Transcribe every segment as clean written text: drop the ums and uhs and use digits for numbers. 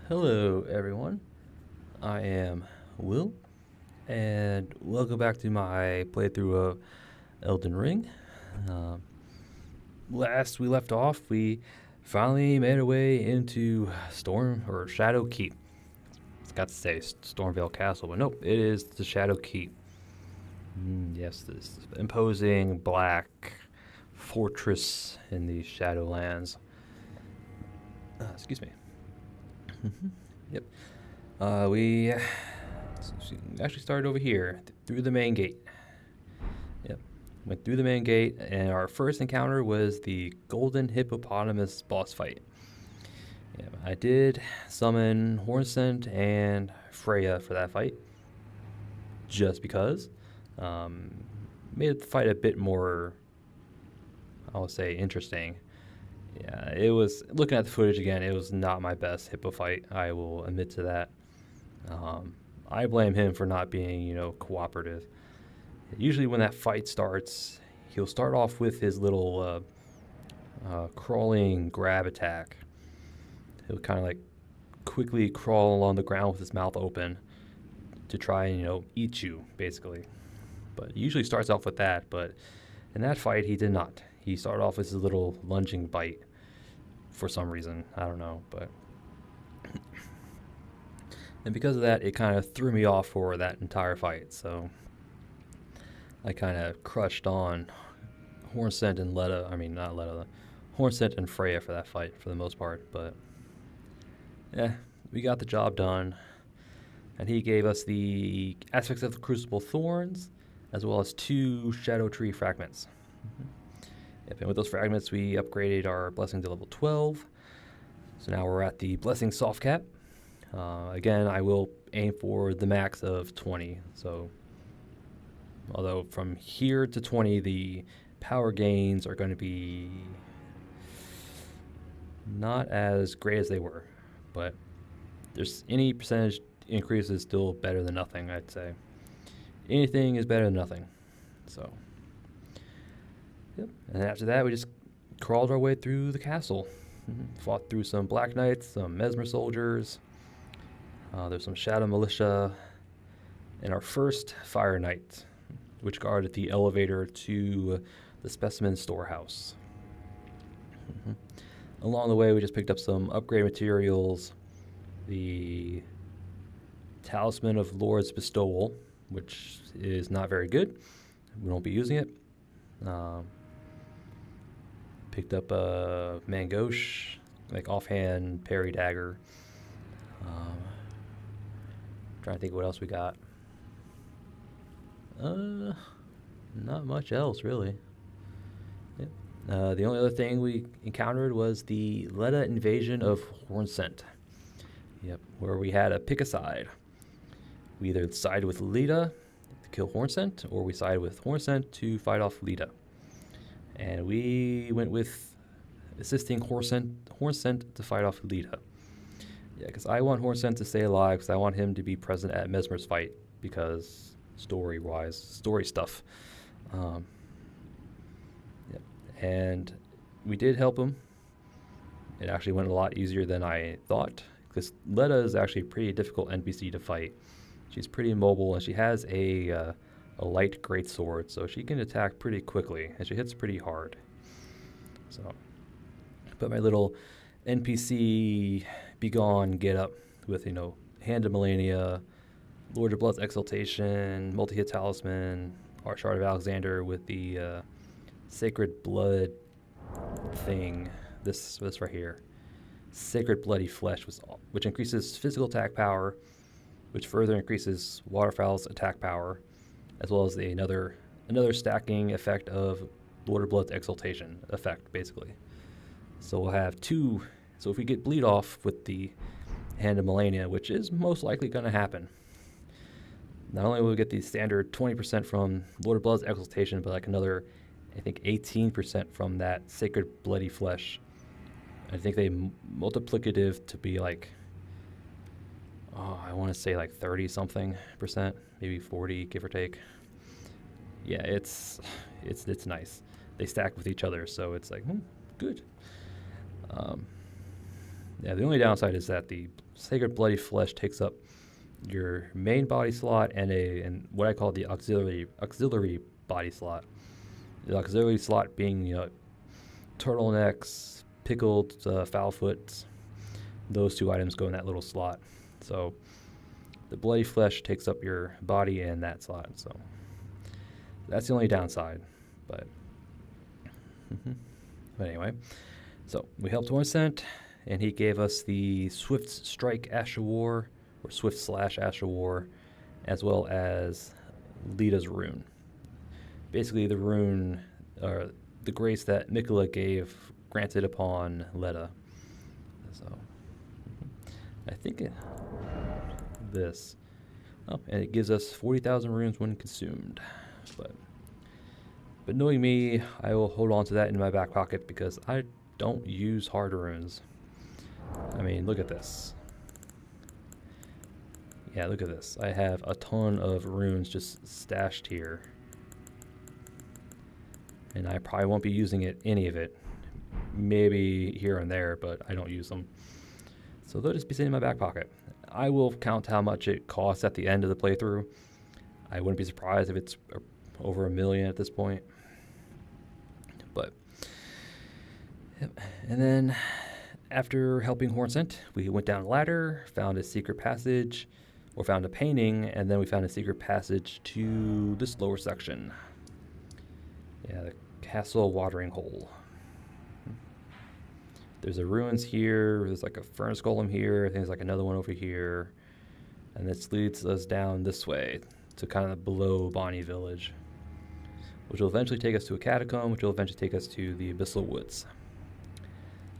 Hello, everyone. I am Will, and welcome back to my playthrough of Elden Ring. Um, Last we left off, we finally made our way into Storm or Shadow Keep. It's got to say Stormvale Castle, but nope, it is the Shadow Keep. Yes, this imposing black fortress in the Shadowlands. Excuse me. Yep. We actually started over here through the main gate. Yep. Went through the main gate, and our first encounter was the Golden Hippopotamus boss fight. Yeah, I did summon Hornsent and Freya for that fight, just because. Um, Made the fight a bit more, I would say, interesting. Yeah, it was, looking at the footage again, it was not my best Hippo fight. I will admit to that. Um, I blame him for not being, cooperative. Usually, when that fight starts, he'll start off with his little crawling grab attack. He'll kind of like quickly crawl along the ground with his mouth open to try and, eat you, basically. But he usually starts off with that, but in that fight, he did not. He started off with his little lunging bite for some reason. I don't know, but. And because of that, it kind of threw me off for that entire fight, so I kind of crushed on Hornsent and Letta. I mean, not Letta. Hornsent and Freya for that fight for the most part. But yeah, we got the job done. And he gave us the aspects of the Crucible Thorns, as well as 2 Shadow Tree fragments. Yep, and with those fragments, we upgraded our Blessing to level 12. So now we're at the Blessing Soft Cap. Again, I will aim for the max of 20. So, although from here to 20, the power gains are going to be not as great as they were, but there's any percentage increase is still better than nothing, I'd say. Anything is better than nothing. So, yep. And after that, we just crawled our way through the castle. Fought through some Black Knights, some Messmer soldiers. There's some Shadow Militia, and our first Fire Knight, which guarded the elevator to the Specimen Storehouse. Along the way, we just picked up some upgrade materials, the Talisman of Lord's Bestowal, which is not very good. We won't be using it. Picked up a Mangosh, like offhand parry dagger. Trying to think what else we got. Not much else really. Yep. The only other thing we encountered was the Letta invasion of Hornsent. Yep, where we had to pick a side. We either sided with Lita to kill Hornsent, or we sided with Hornsent to fight off Lita. And we went with assisting Hornsent to fight off Lita. Yeah, because I want Hornsent to stay alive, because I want him to be present at Messmer's fight, because story stuff. Yep. And we did help him. It actually went a lot easier than I thought, because Letta is actually a pretty difficult NPC to fight. She's pretty mobile, and she has a light greatsword, so she can attack pretty quickly, and she hits pretty hard. So, but my little NPC Begone get up with, Hand of Melania, Lord of Blood's Exaltation, Multi-Hit Talisman, Art Shard of Alexander with the Sacred Blood thing. This right here. Sacred Bloody Flesh, which increases physical attack power, which further increases Waterfowl's attack power, as well as another stacking effect of Lord of Blood's Exaltation effect, basically. So we'll have 2. So if we get bleed off with the Hand of Melania, which is most likely going to happen, not only will we get the standard 20% from Lord of Blood's Exaltation, but like another, I think, 18% from that Sacred Bloody Flesh. I think they multiplicative to be like, I want to say like 30-something%, maybe 40, give or take. Yeah, it's nice. They stack with each other, so it's like, good. Yeah, the only downside is that the Sacred Bloody Flesh takes up your main body slot and what I call the auxiliary body slot. The auxiliary slot being turtlenecks, pickled foul foots. Those two items go in that little slot. So the Bloody Flesh takes up your body and that slot. So that's the only downside. But anyway, so we helped Hornsent, and he gave us the Swift Strike Ash of War, or Swift Slash Ash of War, as well as Lita's rune. Basically, the rune, or the grace that Mikola gave, granted upon Leta. So I think this. Oh, and it gives us 40,000 runes when consumed. But knowing me, I will hold on to that in my back pocket because I don't use hard runes. I mean, look at this. Yeah, look at this. I have a ton of runes just stashed here. And I probably won't be using any of it. Maybe here and there, but I don't use them. So they'll just be sitting in my back pocket. I will count how much it costs at the end of the playthrough. I wouldn't be surprised if it's over $1 million at this point. But, yep. And then after helping Hornsent, we went down a ladder, found a secret passage, or found a painting, and then we found a secret passage to this lower section. Yeah, the Castle Watering Hole. There's a ruins here, there's like a furnace golem here, I think there's like another one over here. And this leads us down this way to kind of below Bonnie Village, which will eventually take us to a catacomb, which will eventually take us to the Abyssal Woods.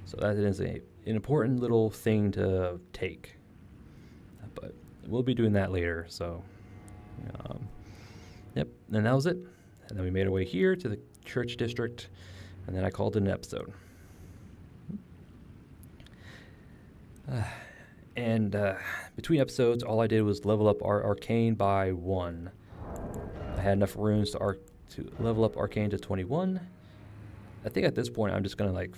So that is an important little thing to take. But we'll be doing that later, so... yep, and that was it. And then we made our way here to the church district, and then I called it an episode. And between episodes, all I did was level up our arcane by 1. I had enough runes to level up arcane to 21. I think at this point I'm just going to like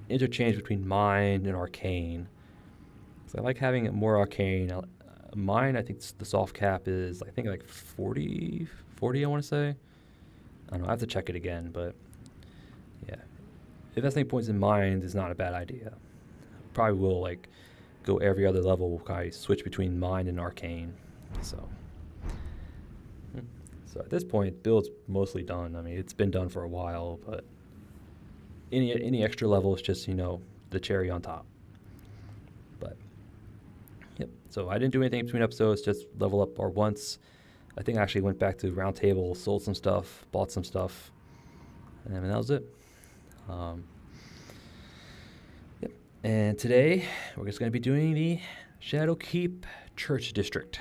interchange between mind and arcane. So I like having it more arcane. Mine, I think the soft cap is, I think like 40 I want to say. I don't know, I have to check it again, but yeah. Investing points in mind is not a bad idea. Probably will like go every other level, kind of switch between mind and arcane. So at this point, build's mostly done. I mean, it's been done for a while, but any extra level is just, the cherry on top. But yep. So I didn't do anything between episodes, just level up our once. I think I actually went back to Round Table, sold some stuff, bought some stuff, and then that was it. Yep. And today we're just going to be doing the Shadowkeep Church District.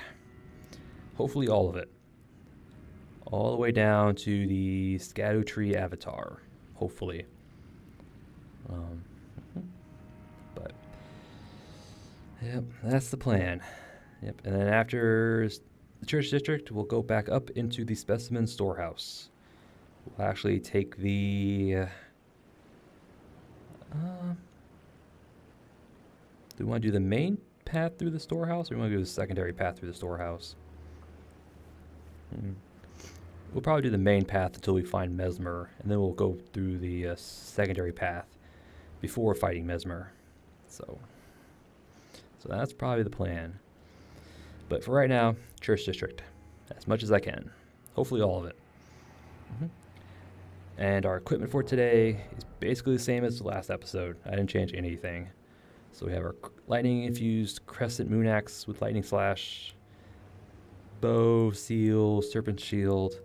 Hopefully all of it. All the way down to the Scattew Tree Avatar, hopefully. But, yep, that's the plan. Yep, and then after the Church District, we'll go back up into the Specimen Storehouse. We'll actually take the... do we want to do the main path through the storehouse, or do we want to do the secondary path through the storehouse? We'll probably do the main path until we find Messmer, and then we'll go through the secondary path before fighting Messmer. So that's probably the plan. But for right now, Church District, as much as I can. Hopefully all of it. And our equipment for today is basically the same as the last episode. I didn't change anything. So we have our lightning-infused Crescent Moon Axe with Lightning Slash, bow, seal, serpent shield,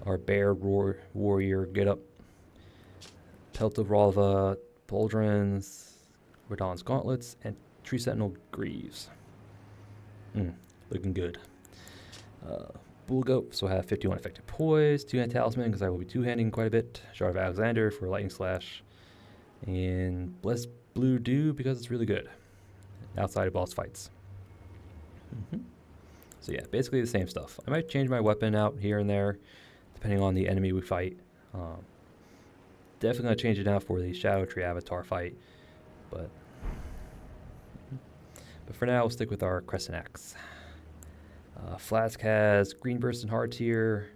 our bear warrior get-up, Pelt of Ralva, pauldrons, Radon's gauntlets, and Tree Sentinel greaves. Looking good. Bull Goat, so I have 51 effective poise, 2-hand talisman because I will be two-handing quite a bit, Shard of Alexander for Lightning Slash, and Blessed Blue Dew because it's really good outside of boss fights. So yeah, basically the same stuff. I might change my weapon out here and there depending on the enemy we fight. Definitely going to change it out for the Shadow Tree Avatar fight, but But for now, we'll stick with our Crescent Axe. Flask has Green Burst and Hard Tier.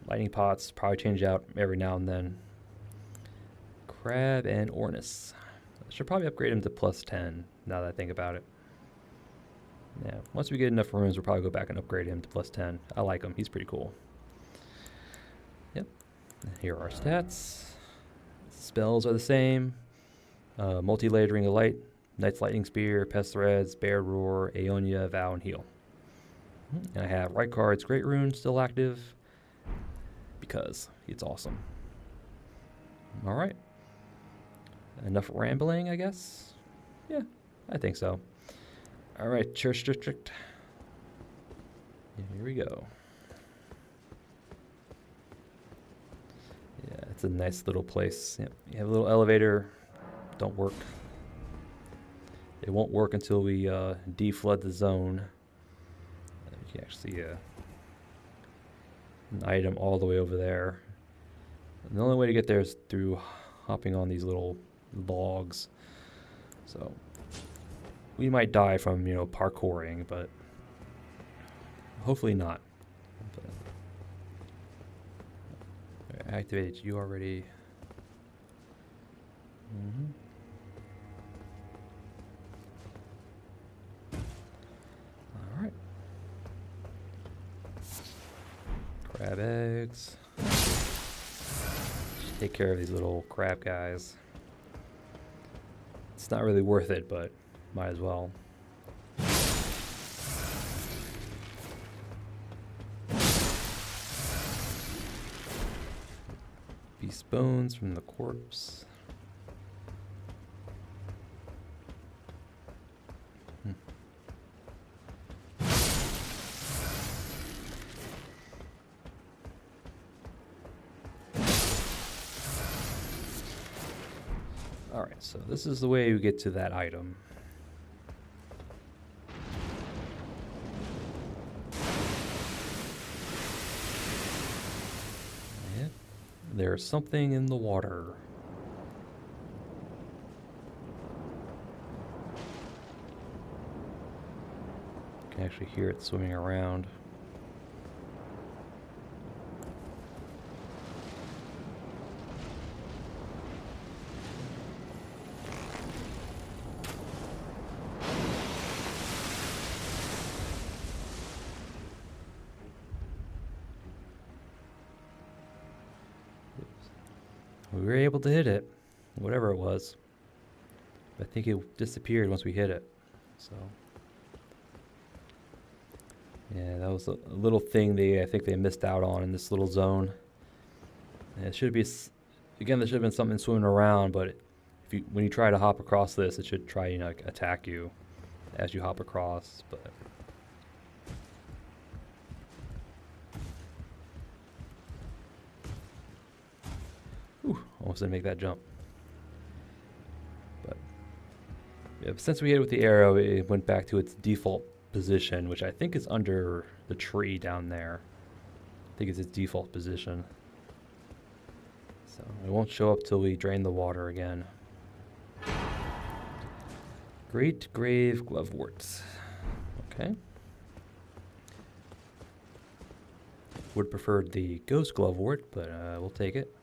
Lightning Pots probably change out every now and then. Crab and Ornus. I should probably upgrade him to +10 now that I think about it. Yeah, once we get enough runes, we'll probably go back and upgrade him to +10. I like him. He's pretty cool. Yep. Here are our stats. Spells are the same. Multi-layered Ring of Light, Knight's Lightning Spear, Pest Threads, Bear Roar, Aeonia, Vow, and Heal. And I have Rykard's Great Rune still active because it's awesome. All right. Enough rambling, I guess? Yeah, I think so. All right, Church District. Here we go. Yeah, it's a nice little place. Yep. You have a little elevator. Don't work. It won't work until we deflood the zone. You can actually see an item all the way over there. And the only way to get there is through hopping on these little logs. So we might die from, parkouring, but hopefully not. But activated you already. All right. Crab eggs. Just take care of these little crab guys. It's not really worth it, but might as well. Beast bones from the corpse. Alright, so this is the way we get to that item. Yeah. There's something in the water. You can actually hear it swimming around. We were able to hit it, whatever it was. I think it disappeared once we hit it. So, yeah, that was a little thing I think they missed out on in this little zone. And it should be, again, there should have been something swimming around, but when you try to hop across this, it should try, attack you as you hop across. But almost didn't make that jump. But yeah, since we hit it with the arrow, it went back to its default position, which I think is under the tree down there. I think it's its default position. So it won't show up till we drain the water again. Great Grave Glovewort. Okay. Would prefer the Ghost Glovewort, but we'll take it.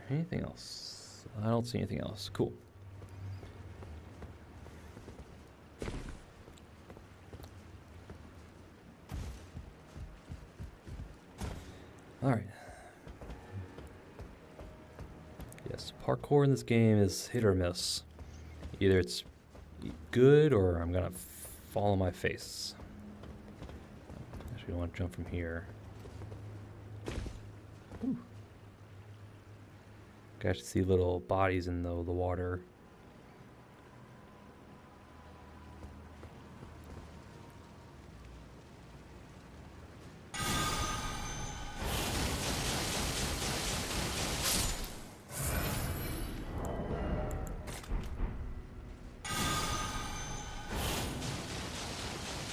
Anything else? I don't see anything else. Cool. All right. Yes, parkour in this game is hit or miss. Either it's good or I'm gonna fall on my face. Actually, I want to jump from here. Ooh. You guys see little bodies in the water.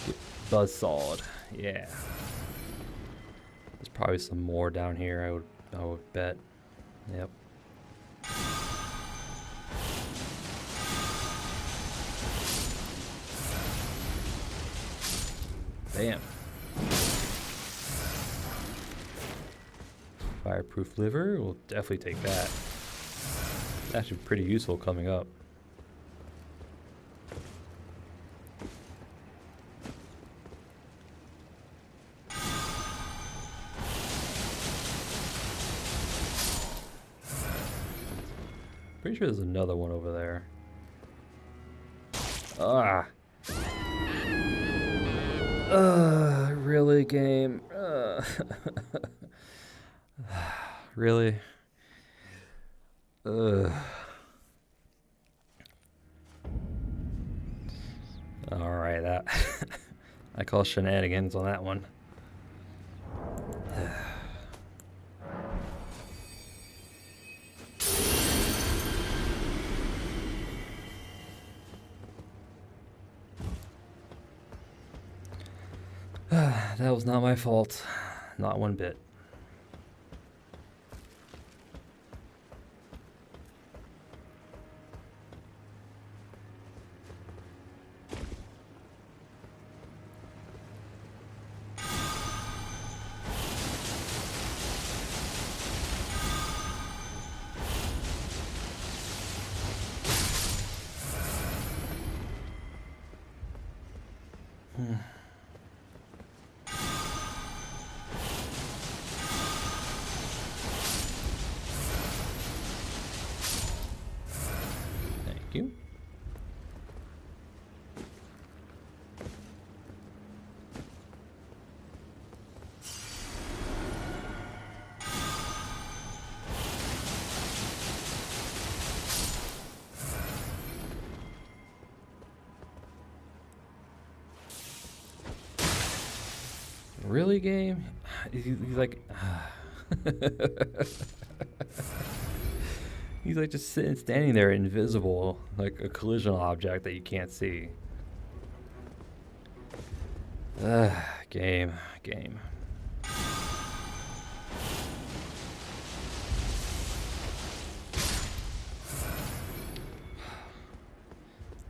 Get buzzsawed. Yeah. There's probably some more down here, I would bet. Yep. Bam. Fireproof liver, we'll definitely take that. It's actually pretty useful coming up. Pretty sure there's another one over there. Ah! Really, game? Really? Alright, that... I call shenanigans on that one. That was not my fault. Not one bit. Thank you. Really, game? He's like... He's like just standing there invisible, like a collision object that you can't see. Game.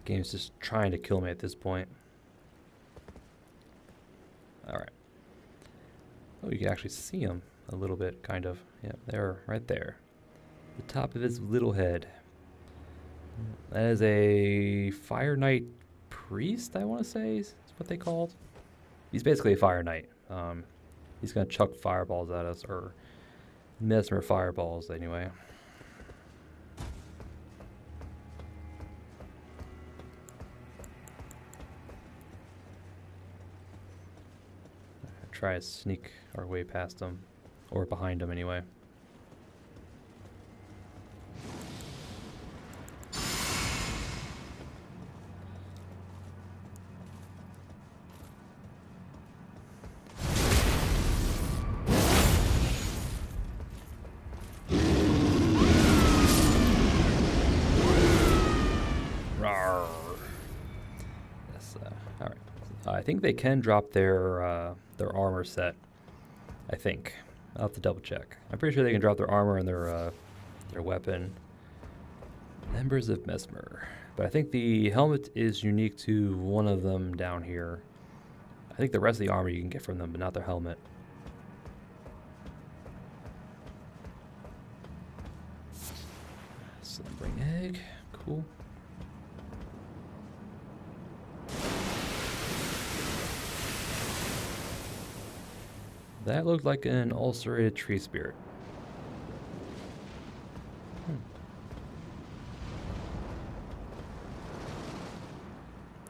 Game's just trying to kill me at this point. Alright. Oh, you can actually see him a little bit, kind of. Yeah, there, right there. The top of his little head. That is a Fire Knight priest, I want to say, is what they called. He's basically a Fire Knight. He's going to chuck fireballs at us, or messmer fireballs, anyway. Try to sneak our way past him, or behind him anyway. Yes, all right. I think they can drop their armor set. I think I'll have to double check. I'm pretty sure they can drop their armor and their weapon. Members of Messmer, but I think the helmet is unique to one of them down here. I think the rest of the armor you can get from them, but not their helmet. Slumbering egg, cool. That looked like an ulcerated tree spirit.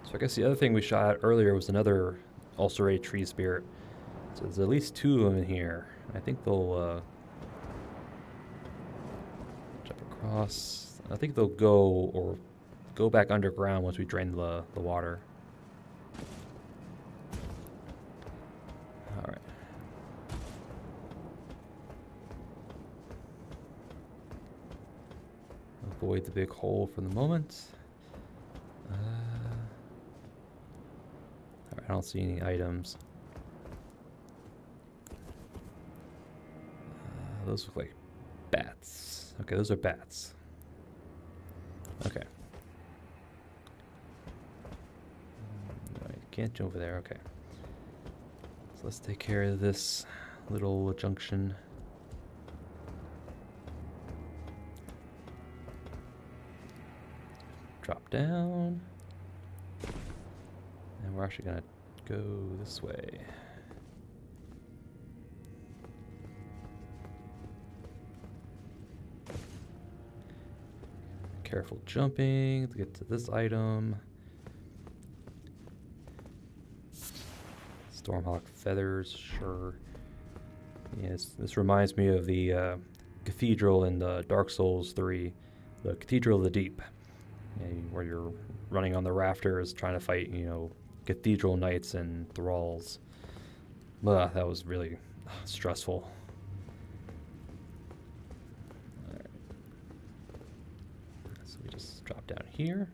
So I guess the other thing we shot at earlier was another ulcerated tree spirit. So there's at least two of them in here. I think they'll jump across. I think they'll go back underground once we drain the water. All right. Avoid the big hole for the moment. Alright, I don't see any items. Those look like bats. Okay, those are bats. Okay. Alright, can't jump over there. Okay. So let's take care of this little junction. Drop down. And we're actually gonna go this way. Careful jumping to get to this item. Stormhawk feathers, sure. Yes, this reminds me of the cathedral in the Dark Souls 3, the Cathedral of the Deep, where you're running on the rafters trying to fight, cathedral knights and thralls. That was really stressful. Alright. So we just drop down here.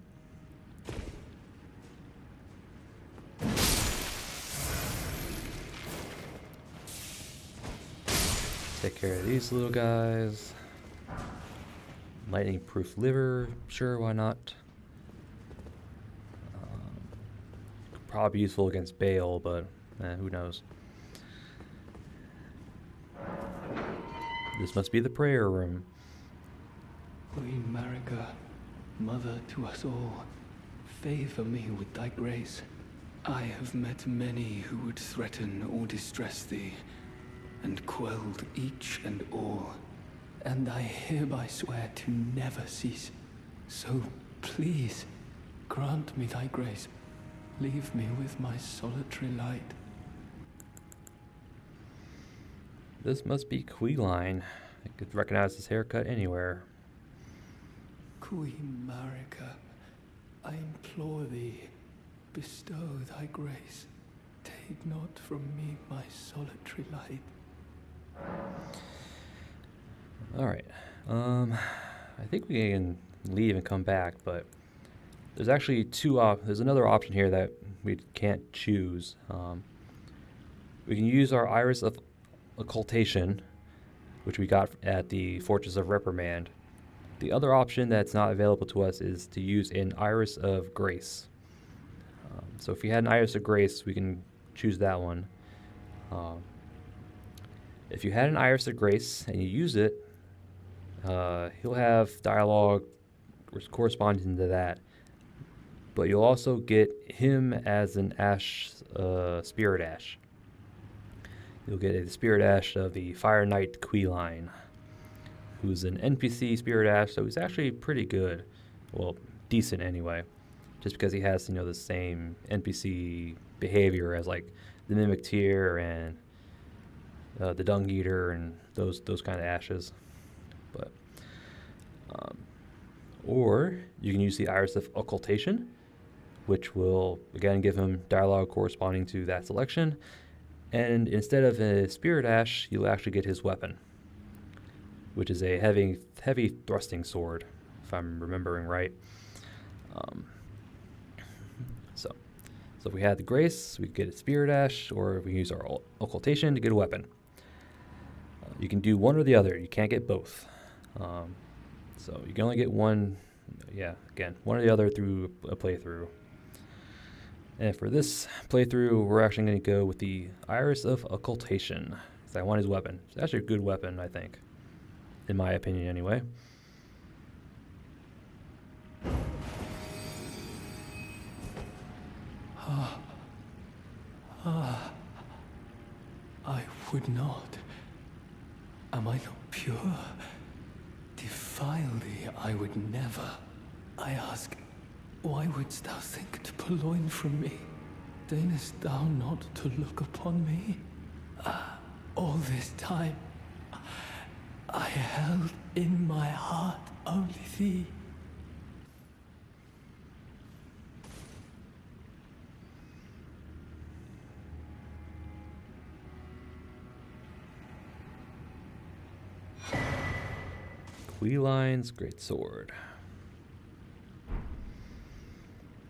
Take care of these little guys. Lightning proof liver, sure, why not? Probably useful against Bale, but who knows? This must be the prayer room. Queen Marika, mother to us all, favor me with thy grace. I have met many who would threaten or distress thee, and quelled each and all, and I hereby swear to never cease. So please, grant me thy grace. Leave me with my solitary light. This must be Queeline. I could recognize his haircut anywhere. Queen Marika, I implore thee, bestow thy grace. Take not from me my solitary light. Alright. I think we can leave and come back, but there's actually there's another option here that we can't choose. We can use our Iris of Occultation, which we got at the Fortress of Reprimand. The other option that's not available to us is to use an Iris of Grace. So if you had an Iris of Grace, we can choose that one. If you had an Iris of Grace and you use it, he'll have dialogue corresponding to that. But you'll also get him as an Ash, Spirit Ash. You'll get a Spirit Ash of the Fire Knight Queeline, who's an NPC Spirit Ash, so he's actually pretty good. Well, decent anyway. Just because he has, the same NPC behavior as like the Mimic Tear and the Dung Eater and those kind of ashes. But or you can use the Iris of Occultation, which will again give him dialogue corresponding to that selection. And instead of a Spirit Ash, you'll actually get his weapon, which is a heavy thrusting sword, if I'm remembering right. So if we had the Grace, we could get a Spirit Ash, or we can use our Occultation to get a weapon. You can do one or the other. You can't get both. So you can only get one. Yeah, again, one or the other through a playthrough. And for this playthrough, we're actually going to go with the Iris of Occultation, because I want his weapon. It's actually a good weapon, I think, in my opinion anyway. I would not. Am I not pure? Defile thee I would never. I ask, why wouldst thou think to purloin from me? Deignest thou not to look upon me? All this time, I held in my heart only thee. Queeline's Great Sword.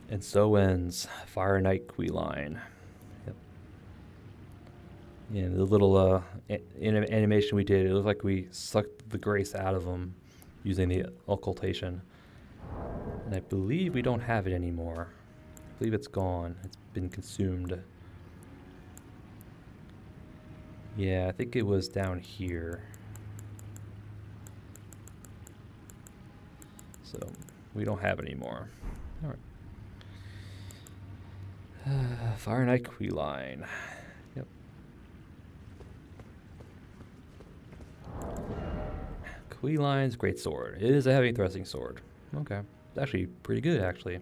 And so ends Fire Knight Queeline. Yeah, the little animation we did, it looked like we sucked the grace out of him using the occultation. And I believe we don't have it anymore. I believe it's gone. It's been consumed. Yeah, I think it was down here. So we don't have it anymore. All right. Fire Knight Queeline. Yep. Queeline's great sword. It is a heavy thrusting sword. Okay. It's actually pretty good, actually.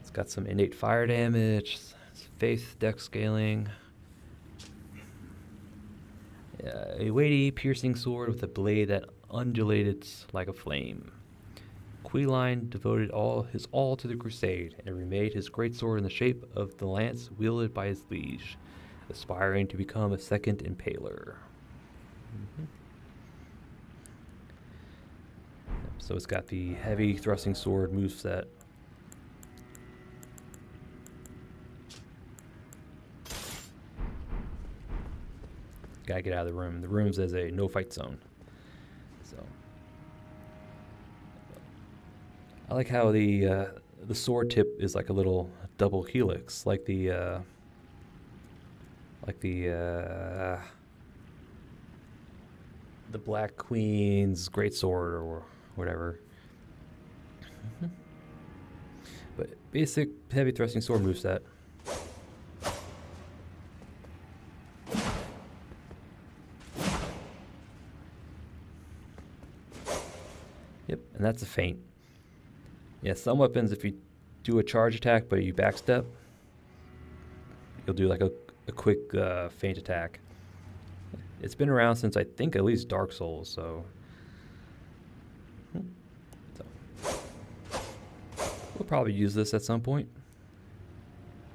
It's got some innate fire damage, faith, dex scaling. A weighty, piercing sword with a blade that undulated like a flame. Queeline devoted his all to the crusade and remade his greatsword in the shape of the lance wielded by his liege, aspiring to become a second impaler. Mm-hmm. So it's got the heavy thrusting sword moveset. Gotta get out of the room. The room's as a no-fight zone. So I like how the sword tip is like a little double helix, like the Black Queen's greatsword or whatever. But basic heavy thrusting sword moveset. Yep, and that's a feint. Yeah, some weapons, if you do a charge attack but you backstep, you'll do like a quick feint attack. It's been around since I think at least Dark Souls, so we'll probably use this at some point.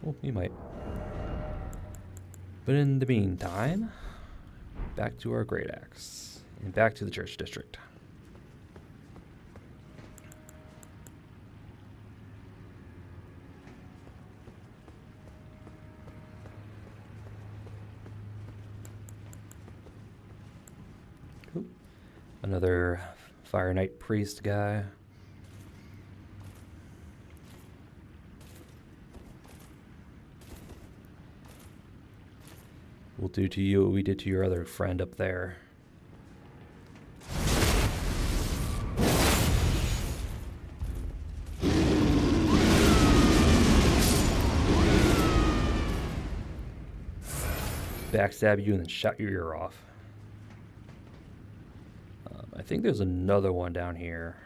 Well, we might. But in the meantime, back to our great axe and back to the church district. Cool. Another Fire Knight priest guy. We'll do to you what we did to your other friend up there. Backstab you and then shot your ear off. I think there's another one down here.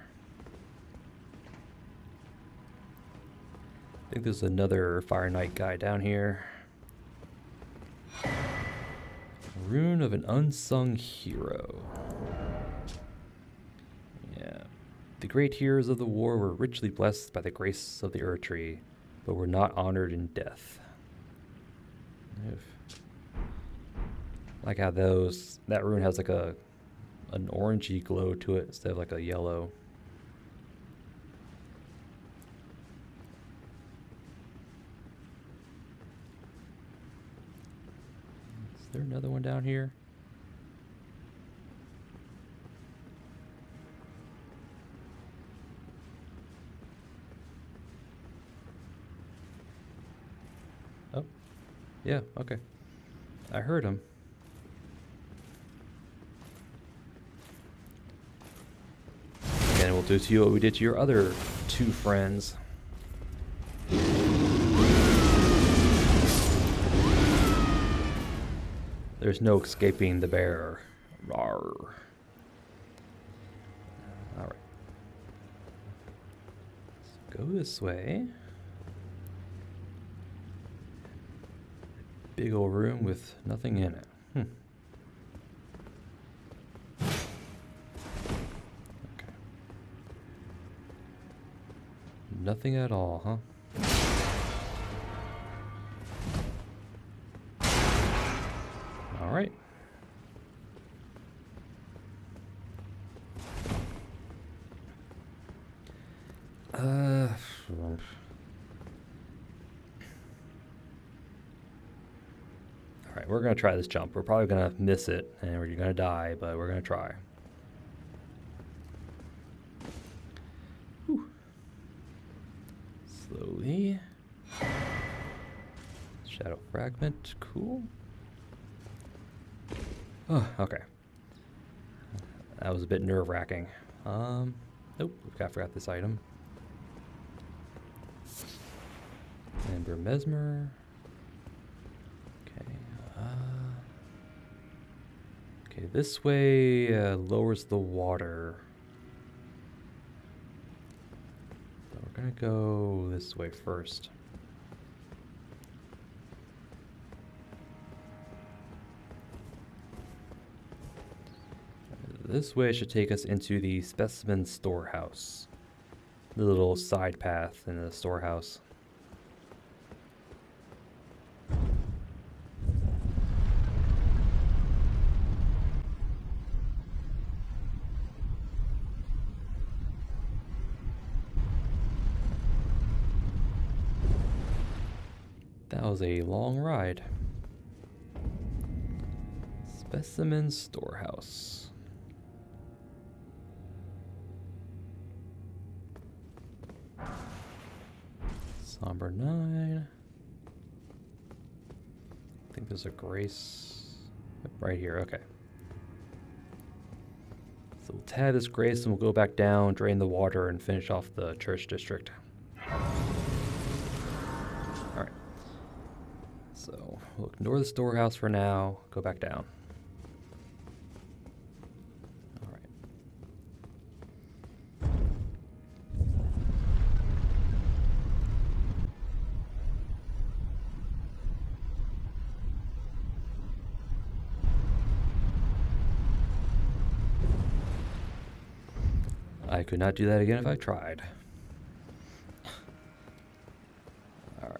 I think there's another Fire Knight guy down here. Rune of an unsung hero. Yeah. The great heroes of the war were richly blessed by the grace of the Earth Tree, but were not honored in death. Like how that rune has like an orangey glow to it instead of like a yellow. Is there another one down here? Oh, yeah, okay. I heard him. And we'll do to you what we did to your other two friends. There's no escaping the bear. Rawr. Alright. Let's go this way. Big old room with nothing in it. Okay. Nothing at all, huh? Alright. Alright, we're going to try this jump. We're probably going to miss it, and we're going to die, but we're going to try. Whew. Slowly. Shadow fragment, cool. Oh, okay. That was a bit nerve-wracking. Nope, I forgot this item. Ember messmer. Okay. Okay, this way lowers the water. So we're gonna go this way first. This way should take us into the specimen storehouse. The little side path in the storehouse. That was a long ride. Specimen storehouse. Somber 9. I think there's a grace right here. Okay. So we'll tab this grace and we'll go back down, drain the water, and finish off the church district. Alright. So we'll ignore the storehouse for now, go back down. Alright. I could not do that again if I tried. Alright.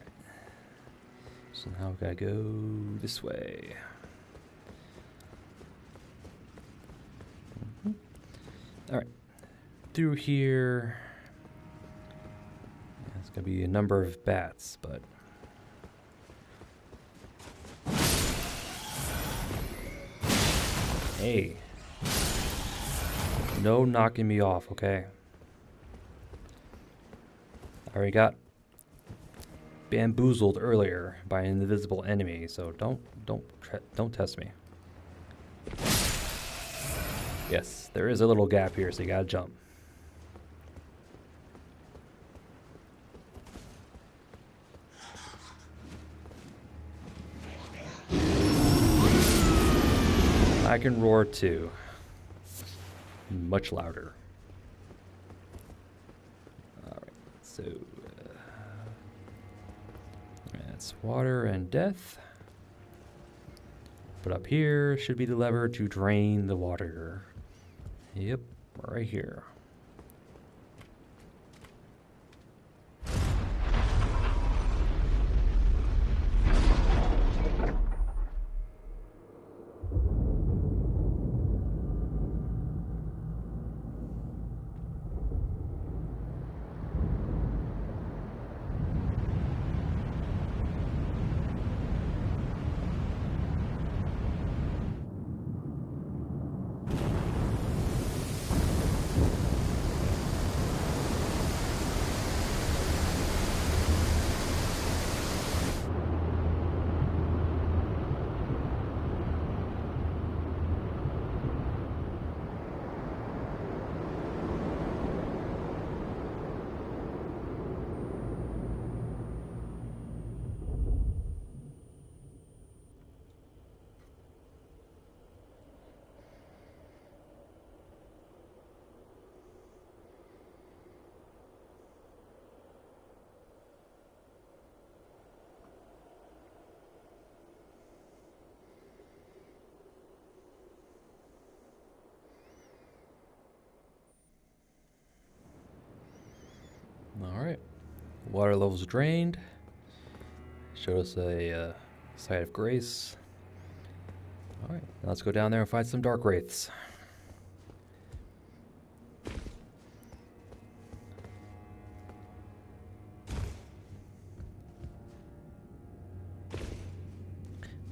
So now we gotta go this way. Alright. Through here. Yeah, it's gonna be a number of bats, but. Hey. No knocking me off, okay? I already got bamboozled earlier by an invisible enemy, so don't test me. Yes, there is a little gap here, so you gotta jump. I can roar too. Much louder. Alright, so that's water and death. But up here should be the lever to drain the water. Yep, right here. Alright, water levels drained. Showed us a site of grace. Alright, let's go down there and find some dark wraiths.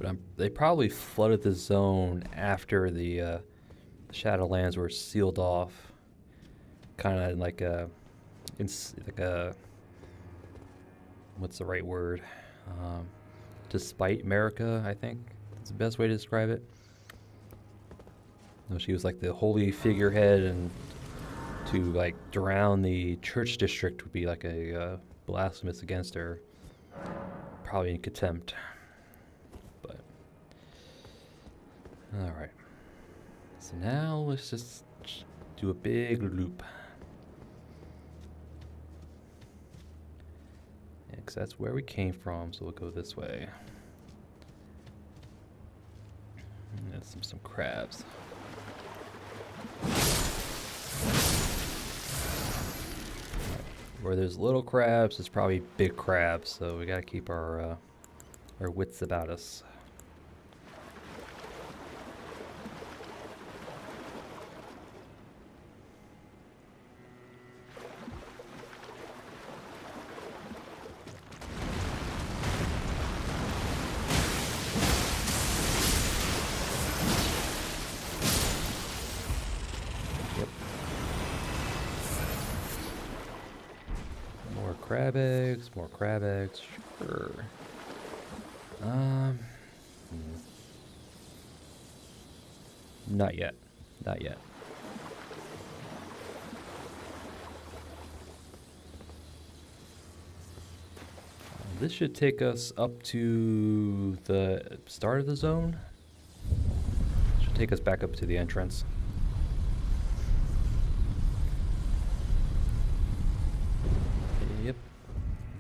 But they probably flooded the zone after the Shadowlands were sealed off. Kind of like a what's the right word? To spite America, I think that's the best way to describe it. You know, she was like the holy figurehead, and to like drown the church district would be like a blasphemous against her, probably in contempt. But all right, so now let's just do a big loop. Because that's where we came from, so we'll go this way. And that's some crabs. Where there's little crabs, there's probably big crabs, so we gotta keep our wits about us. More crab eggs, sure. Not yet. This should take us up to the start of the zone. Should take us back up to the entrance. Yep.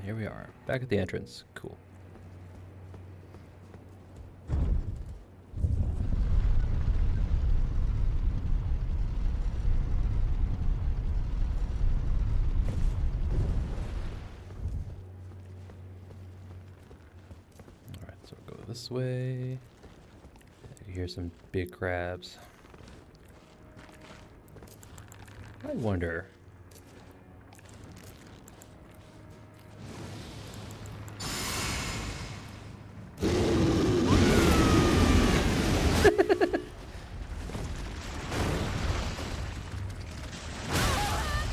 Here we are. Back at the entrance. Cool. Alright, so we'll go this way. I can hear some big crabs. I wonder.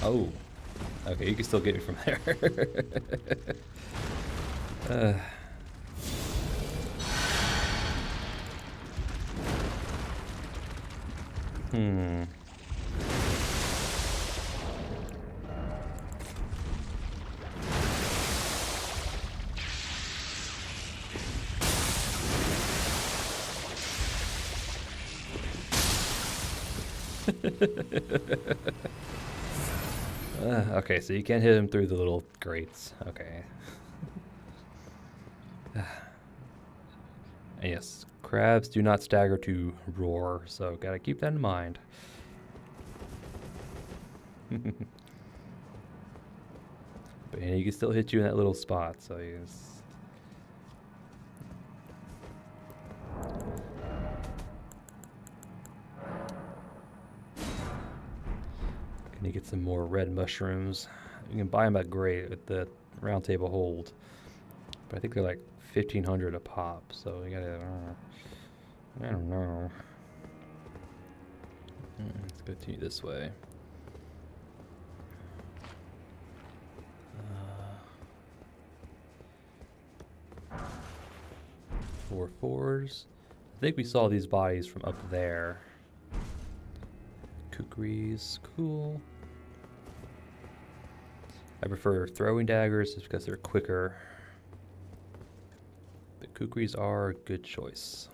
Oh, okay, you can still get me from there. Okay, so you can't hit him through the little grates. Okay. And yes, crabs do not stagger to roar, so gotta keep that in mind. But he can still hit you in that little spot, so he's... Can you get some more red mushrooms? You can buy them at Great, at the Round Table Hold. But I think they're like 1,500 a pop, so you gotta... I don't know. Let's continue this way. 4 4s. I think we saw these bodies from up there. Kukris, cool. I prefer throwing daggers just because they're quicker. But Kukris are a good choice.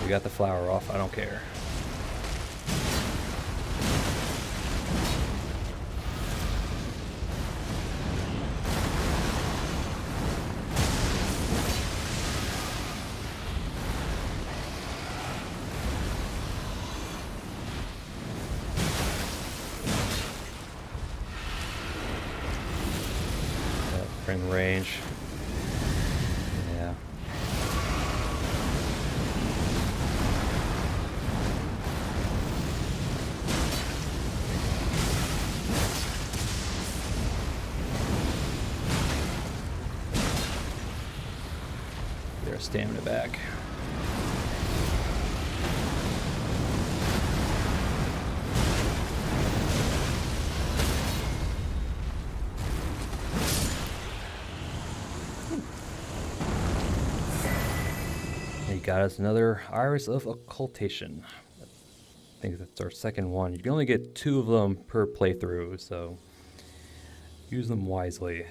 Got the flower off, I don't care. different range. Yeah. Get our stamina back. Got us another Iris of Occultation. I think that's our second one. You can only get 2 of them per playthrough, so use them wisely.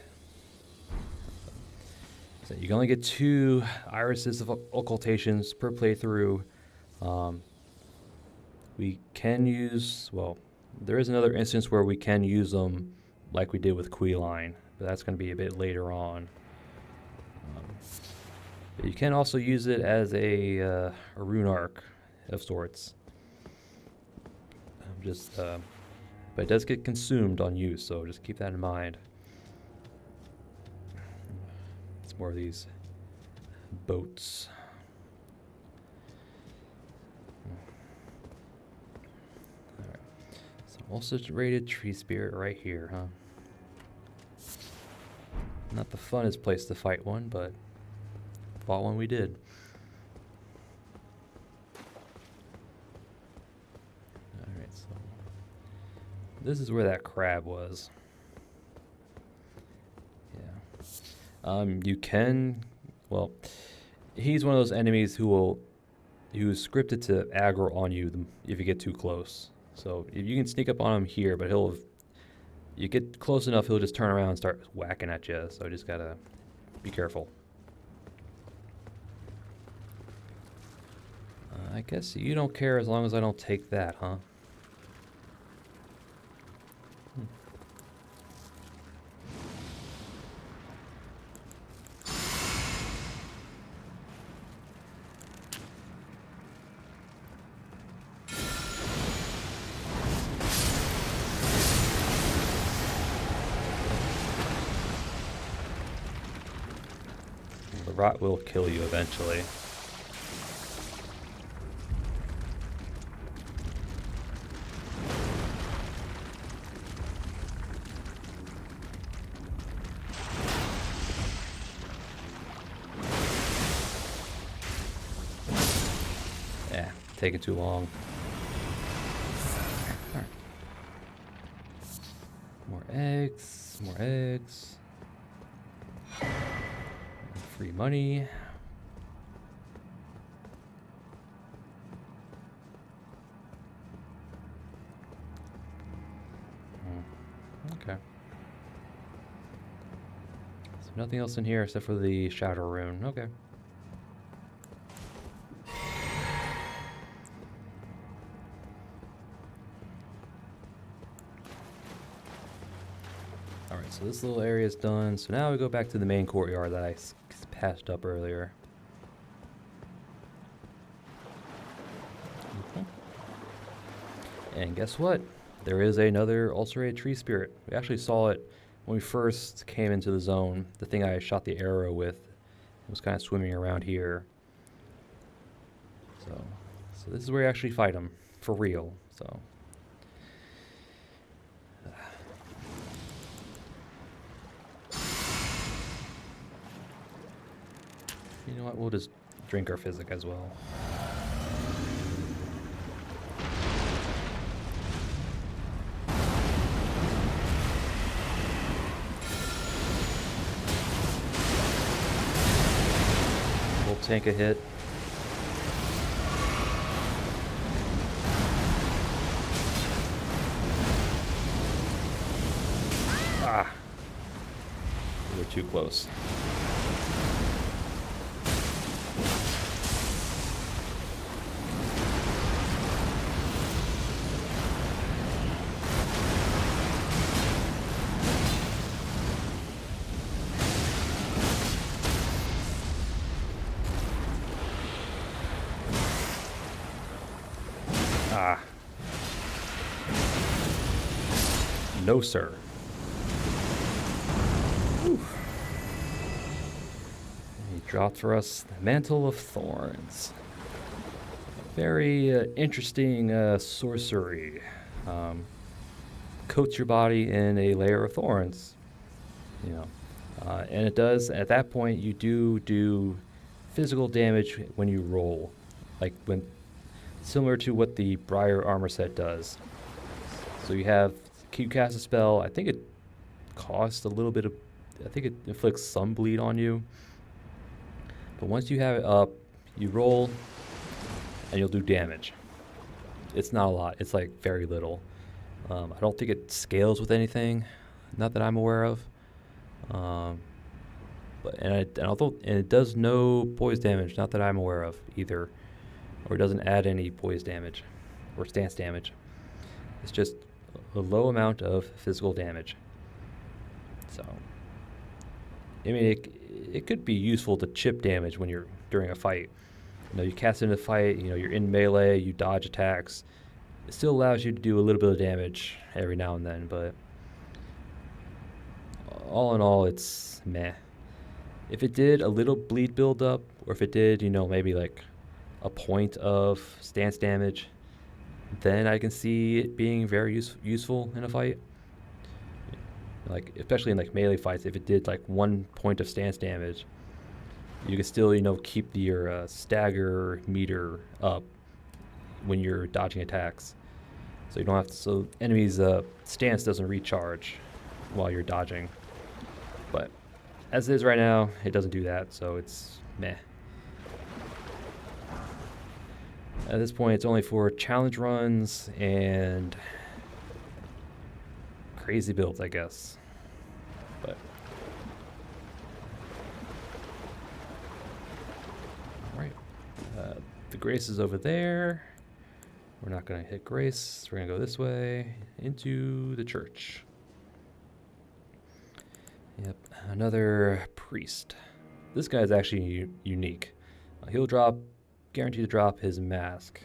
So you can only get 2 Irises of Occultations per playthrough. We can use, well, there is another instance where we can use them like we did with Queeline, but that's going to be a bit later on. You can also use it as a rune arc of sorts. But it does get consumed on use, so just keep that in mind. It's more of these boats. Alright. So also rated tree spirit right here, huh? Not the funnest place to fight one, but fought one we did. Alright, so this is where that crab was. Yeah. You can, well, he's one of those enemies who's scripted to aggro on you if you get too close. So if you can sneak up on him here, but you get close enough, he'll just turn around and start whacking at you. So just gotta be careful. I guess you don't care as long as I don't take that, huh? The rot will kill you eventually. Taking too long. Right. More eggs, more eggs. Free money. Okay. So nothing else in here except for the shadow rune. Okay. Alright, so this little area is done. So now we go back to the main courtyard that I passed up earlier. And guess what? There is another ulcerated tree spirit. We actually saw it when we first came into the zone. The thing I shot the arrow with was kind of swimming around here. So this is where you actually fight them for real. So. You know what? We'll just drink our physic as well. We'll tank a hit. Ah! We were too close. Ah. No, sir. Whew. dropped for us the Mantle of Thorns. Very interesting sorcery. Coats your body in a layer of thorns. You know, and it does. At that point, you do physical damage when you roll, like when similar to what the Briar armor set does. So you cast a spell. I think it costs a little bit of. I think it inflicts some bleed on you. But once you have it up, you roll, and you'll do damage. It's not a lot. It's like very little. I don't think it scales with anything, not that I'm aware of. But it does no poise damage, not that I'm aware of either, or it doesn't add any poise damage or stance damage. It's just a low amount of physical damage. So, I mean, it could be useful to chip damage when you're during a fight. You know, you cast into a fight, you know, you're in melee, you dodge attacks. It still allows you to do a little bit of damage every now and then, but all in all, it's meh. If it did a little bleed buildup, or if it did, you know, maybe like a point of stance damage, then I can see it being very useful in a fight. Like, especially in like melee fights, if it did like 1 point of stance damage, you can still, you know, keep your stagger meter up when you're dodging attacks. So you don't have to, so enemies' stance doesn't recharge while you're dodging. But as it is right now, it doesn't do that, so it's meh. At this point, it's only for challenge runs and crazy builds, I guess. But all right, the Grace is over there. We're not going to hit Grace. We're going to go this way into the church. Yep, another priest. This guy is actually unique. He'll guaranteed to drop his mask.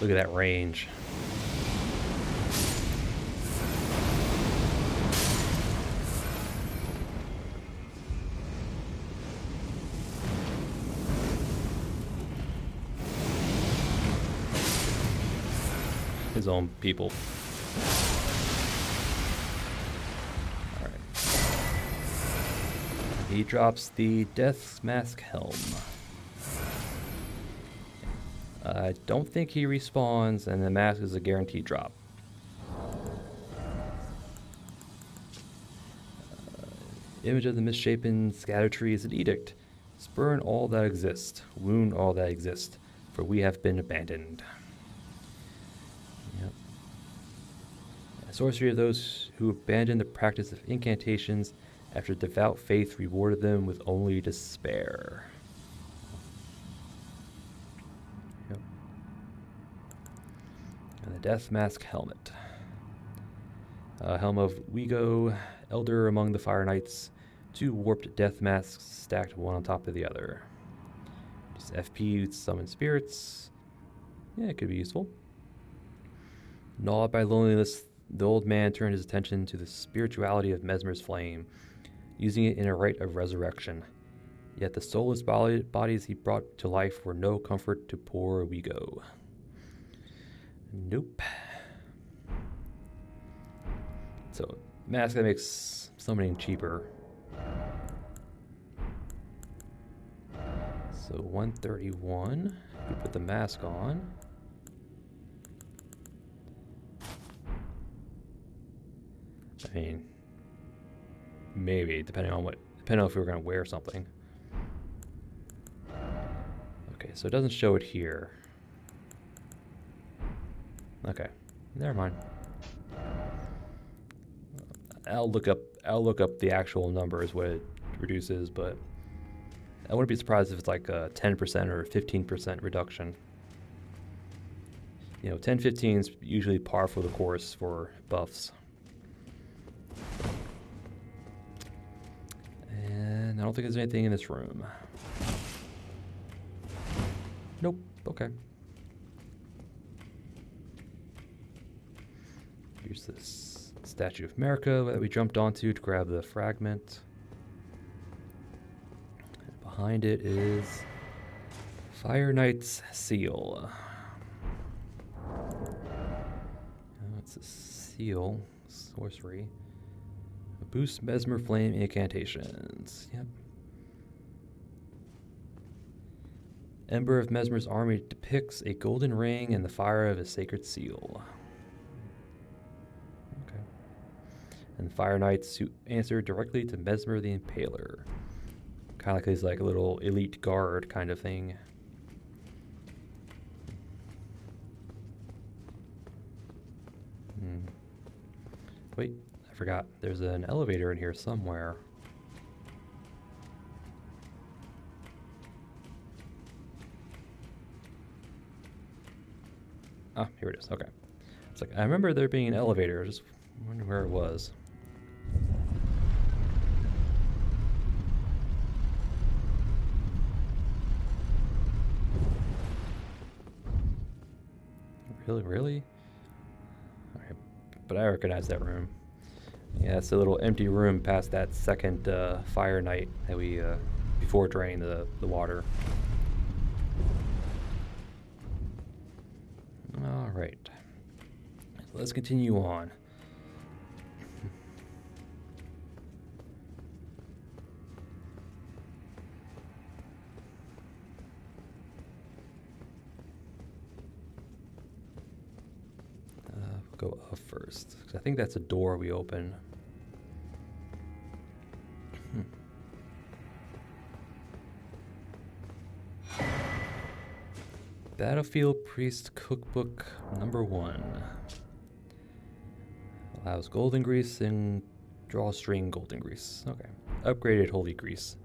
Look at that range. His own people. All right. He drops the Death's Mask Helm. I don't think he respawns, and the mask is a guaranteed drop. Image of the misshapen scatter tree is an edict. Spurn all that exists, wound all that exists, for we have been abandoned. Yep. Sorcery of those who abandoned the practice of incantations after devout faith rewarded them with only despair. Yep. And the Death Mask Helmet. Helm of Wego, Elder among the Fire Knights. 2 warped death masks stacked one on top of the other. Just FP summon spirits. Yeah, it could be useful. Gnawed by loneliness, the old man turned his attention to the spirituality of Messmer's flame, using it in a rite of resurrection. Yet the soulless bodies he brought to life were no comfort to poor Wego. Nope. So, mask that makes summoning cheaper. So 131. We put the mask on. I mean, maybe depending on if we were going to wear something. Okay, so it doesn't show it here. Okay, never mind. I'll look up the actual numbers, what it reduces, but I wouldn't be surprised if it's like a 10% or 15% reduction. You know, 10-15 is usually par for the course for buffs. And I don't think there's anything in this room. Nope. Okay. Here's this Statue of America that we jumped onto to grab the fragment. And behind it is Fire Knight's seal. It's a seal. Sorcery. Boost Mesmer Flame incantations. Yep. Ember of Mesmer's army depicts a golden ring and the fire of a sacred seal. Okay. And Fire Knights answer directly to Mesmer the Impaler. Kind of like he's like a little elite guard kind of thing. Wait, I forgot. There's an elevator in here somewhere. Ah, here it is. Okay. It's like, I remember there being an elevator. I just wondering where it was. Really? Okay. But I recognize that room. Yeah, it's a little empty room past that second Fire Knight that we, before draining the water. Alright. Let's continue on. We'll go up first, 'cause I think that's a door we open. Battlefield Priest Cookbook #1. Allows golden grease and drawstring golden grease. Okay. Upgraded holy grease.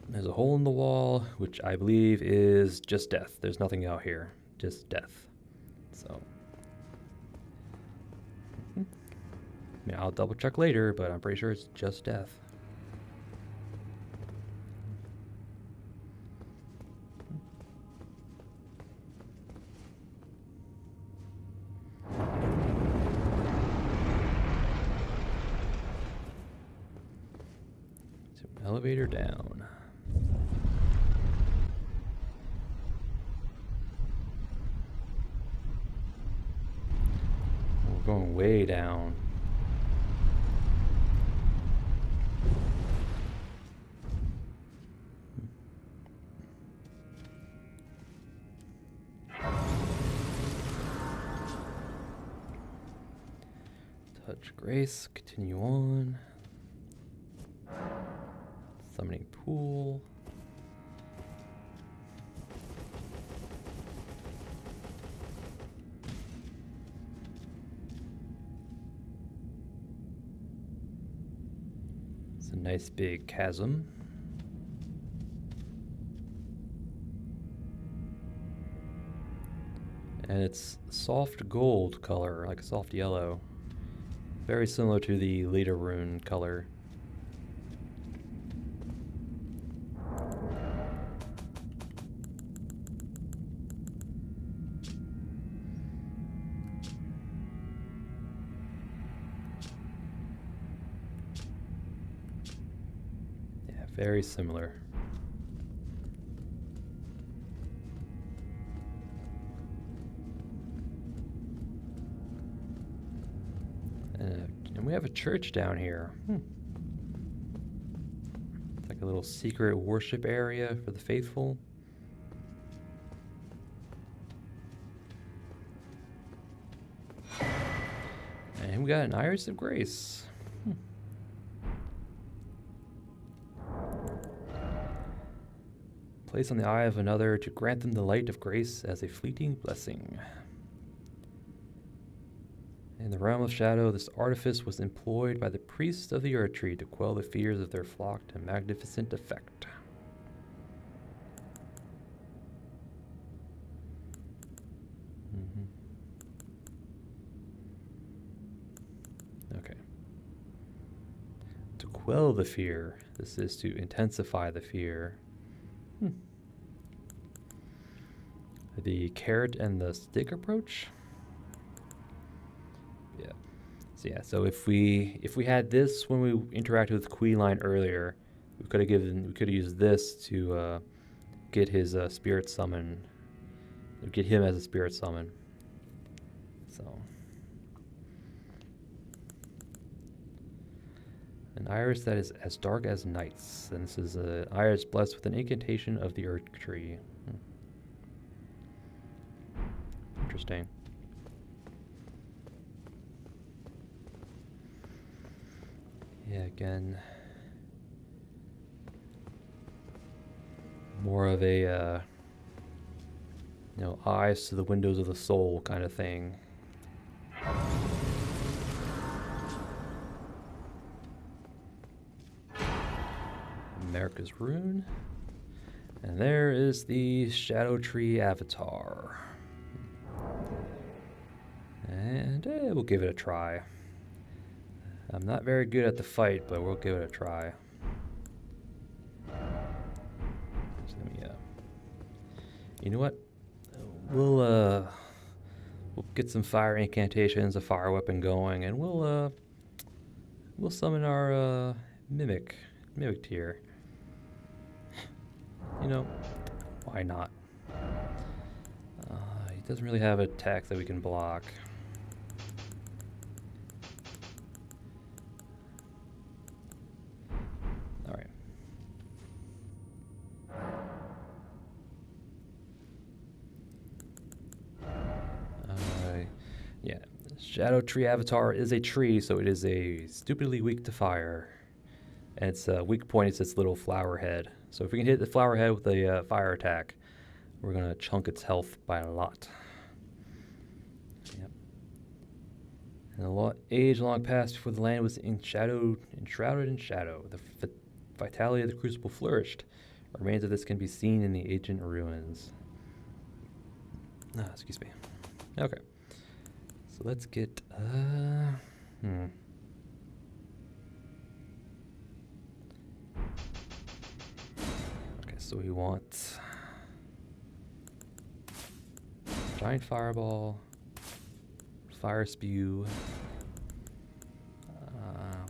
There's a hole in the wall, which I believe is just death. There's nothing out here. Just death. So. I mean, I'll double check later, but I'm pretty sure it's just death. Elevator down. We're going way down. Touch Grace, continue on. Summoning pool. It's a nice big chasm. And it's soft gold color, like a soft yellow. Very similar to the Leda rune color. Very similar. And we have a church down here. It's like a little secret worship area for the faithful. And we got an Iris of Grace. Place on the eye of another to grant them the light of grace as a fleeting blessing. In the realm of shadow, this artifice was employed by the priests of the Earth Tree to quell the fears of their flock to magnificent effect. Okay. To quell the fear. This is to intensify the fear. the carrot and the stick approach. Yeah. So yeah. So if we had this when we interacted with Queeline earlier, we could have used this to get his spirit summon, get him as a spirit summon. So. An iris that is as dark as nights. And this is an iris blessed with an incantation of the earth tree. Interesting. Yeah, again, more of a eyes to the windows of the soul kind of thing. America's Rune. And there is the Shadow Tree avatar. And we'll give it a try. I'm not very good at the fight, but we'll give it a try. So let me, you know what? We'll get some fire incantations, a fire weapon going, and we'll summon our mimic tier. You know, why not? He doesn't really have attacks that we can block. All right. Yeah, Shadow Tree Avatar is a tree, so it is a stupidly weak to fire. And its weak point is its little flower head. So if we can hit the flower head with a fire attack, we're going to chunk its health by a lot. Yep. And age long past before the land was enshrouded in shadow. The vitality of the crucible flourished. Remains of this can be seen in the ancient ruins. Excuse me. Okay. So let's get, Okay, so we want giant fireball, fire spew, I'm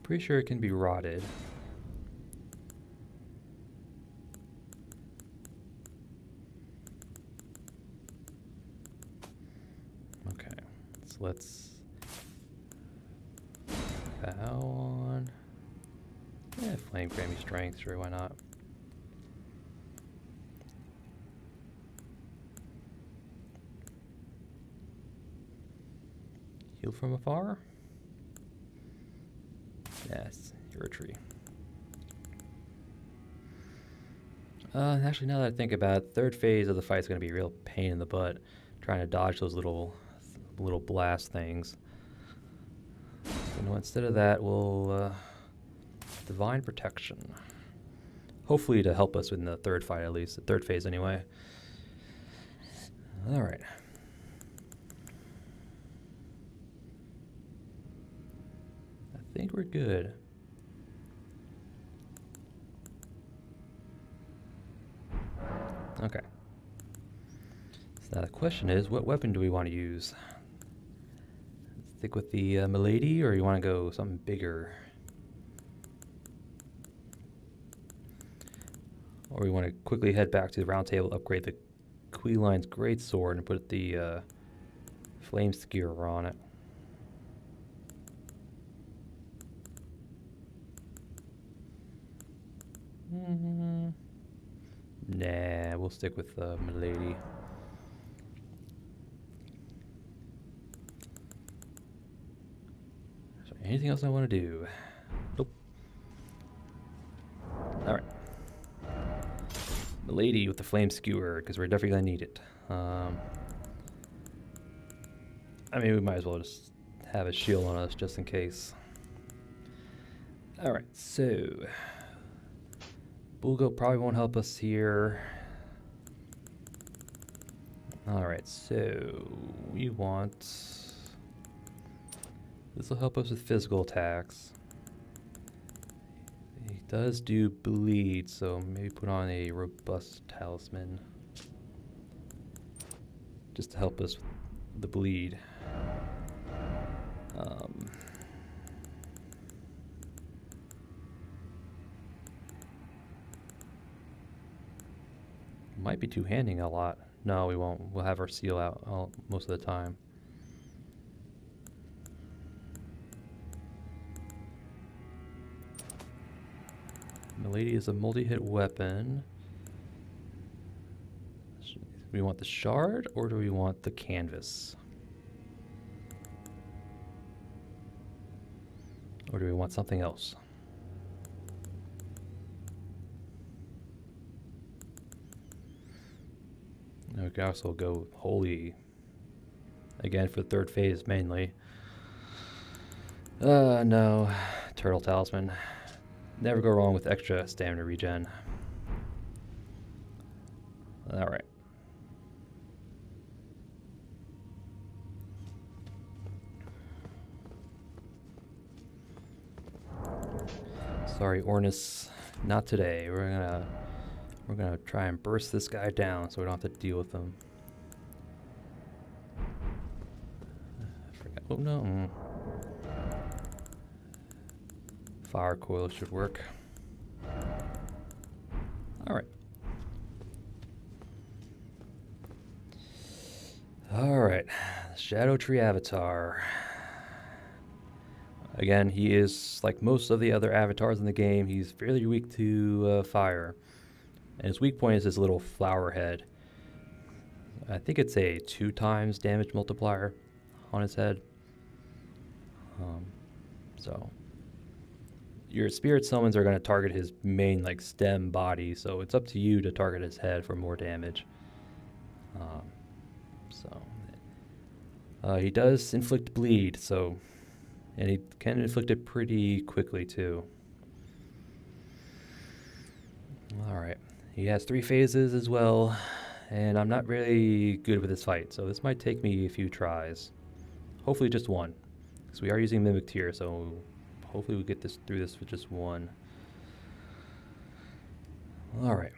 pretty sure it can be rotted. Okay, so let's bow on. Yeah, flame Grammy strength, sure, why not? Heal from afar? Yes, you're a tree. Actually, now that I think about it, third phase of the fight is going to be a real pain in the butt, trying to dodge those little blast things. So no, instead of that, we'll Divine Protection. Hopefully to help us in the third fight at least, the third phase anyway. All right. I think we're good. Okay. So now the question is, what weapon do we want to use? Stick with the Milady, or you want to go something bigger? Or we want to quickly head back to the round table, upgrade the Queeline's greatsword, and put the flame skewer on it. Nah, we'll stick with Milady. So anything else I want to do? Nope. All right. Milady with the flame skewer, because we're definitely going to need it. I mean, we might as well just have a shield on us just in case. Alright, so Bulgo probably won't help us here. Alright, so we want... This will help us with physical attacks. does do bleed, so maybe put on a robust talisman. Just to help us with the bleed. Might be two-handing a lot. No, we won't. We'll have our seal out most of the time. Milady is a multi-hit weapon. Do we want the shard or do we want the canvas? Or do we want something else? We could also go holy again for the third phase mainly. No. Turtle talisman. Never go wrong with extra stamina regen. Alright. Sorry, Ornus, not today. We're gonna try and burst this guy down so we don't have to deal with him. I forgot. Oh no. Fire coil should work. Alright. Alright. Shadow Tree Avatar. Again, he is, like most of the other avatars in the game, he's fairly weak to fire. And his weak point is his little flower head. I think it's a 2 times damage multiplier on his head. So your spirit summons are going to target his main like stem body, so it's up to you to target his head for more damage. He does inflict bleed, so, and he can inflict it pretty quickly too. Alright, he has 3 phases as well, and I'm not really good with this fight, so this might take me a few tries. Hopefully just one, because we are using Mimic Tier, so hopefully we get through this with just one. Alright.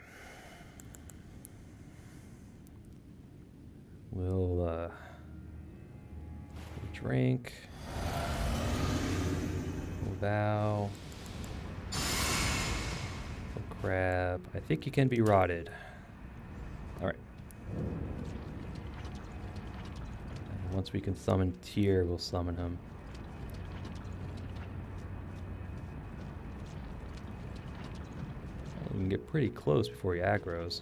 We'll drink. We'll bow. We'll crab. I think he can be rotted. Alright. Once we can summon Tyr, we'll summon him. We can get pretty close before he aggroes.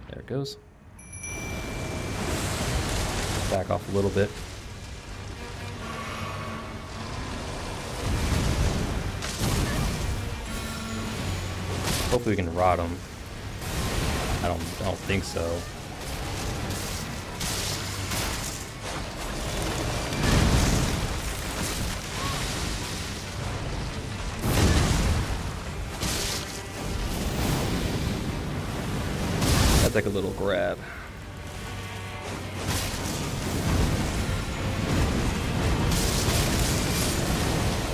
There it goes. Back off a little bit. Hopefully we can rot him. I don't think so. That's like a little grab.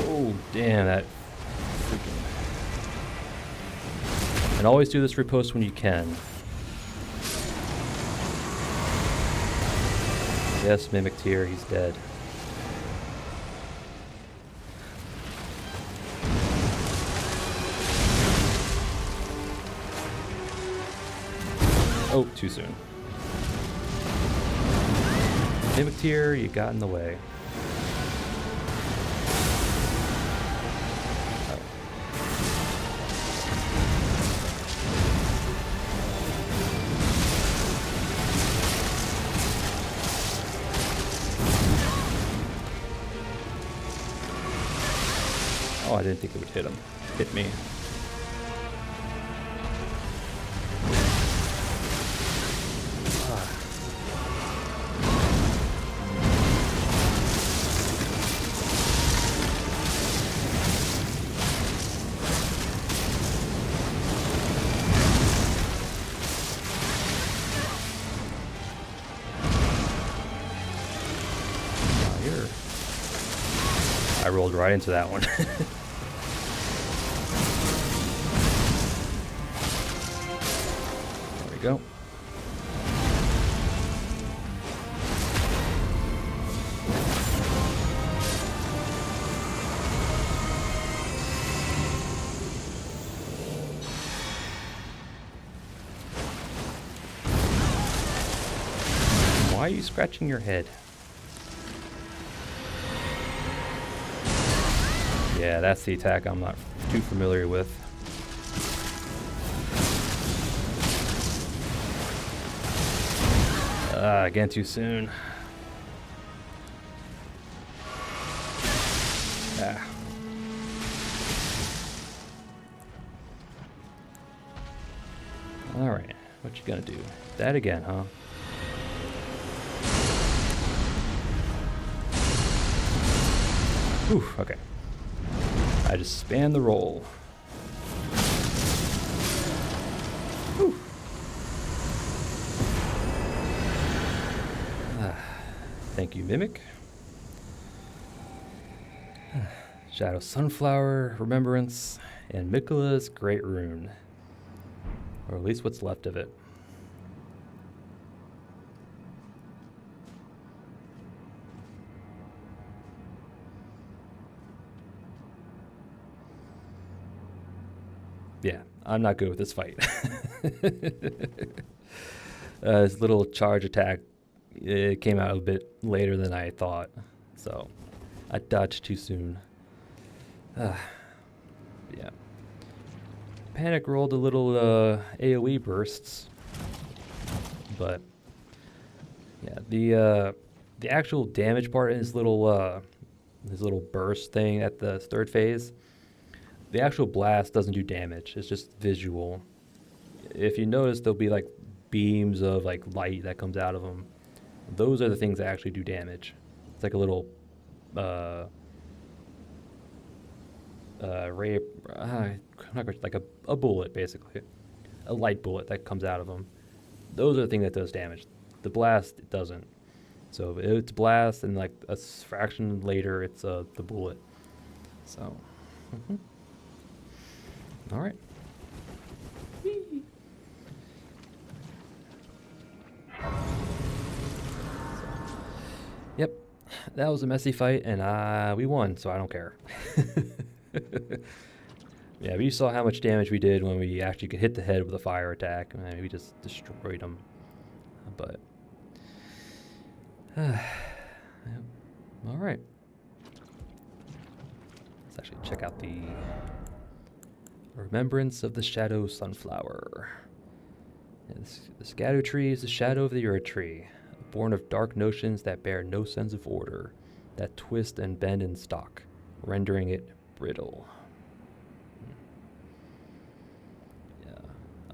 Oh, damn, that freaking... And always do this riposte when you can. Yes, Mimic Tier, he's dead. Oh, too soon. Mimic Tier, you got in the way. Oh, I didn't think it would hit him. Hit me. I rolled right into that one. go. Why are you scratching your head? Yeah, that's the attack I'm not too familiar with. Again too soon. Ah. Alright, what you gonna do? That again, huh? Whew, okay. I just spam the roll. Whew. Thank you, Mimic. Shadow Sunflower, Remembrance, and Mikola's Great Rune. Or at least what's left of it. Yeah, I'm not good with this fight. This little charge attack, it came out a bit later than I thought, so I dodged too soon. Yeah. Panic rolled a little AoE bursts, but yeah, the actual damage part in his little burst thing at the third phase, the actual blast doesn't do damage. It's just visual. If you notice, there'll be like beams of like light that comes out of them. Those are the things that actually do damage. It's like a little ray, like a bullet, basically, a light bullet that comes out of them. Those are the thing that does damage. The blast, it doesn't. So it's blast, and like a fraction later, it's the bullet. So, all right. So, yep, that was a messy fight, and we won, so I don't care. Yeah, but you saw how much damage we did when we actually could hit the head with a fire attack. And we just destroyed them. But, yep. All right. Let's actually check out the Remembrance of the Shadow Sunflower. Yeah, the Scattew Tree is the shadow of the Earth Tree, born of dark notions that bear no sense of order, that twist and bend in stalk, rendering it brittle.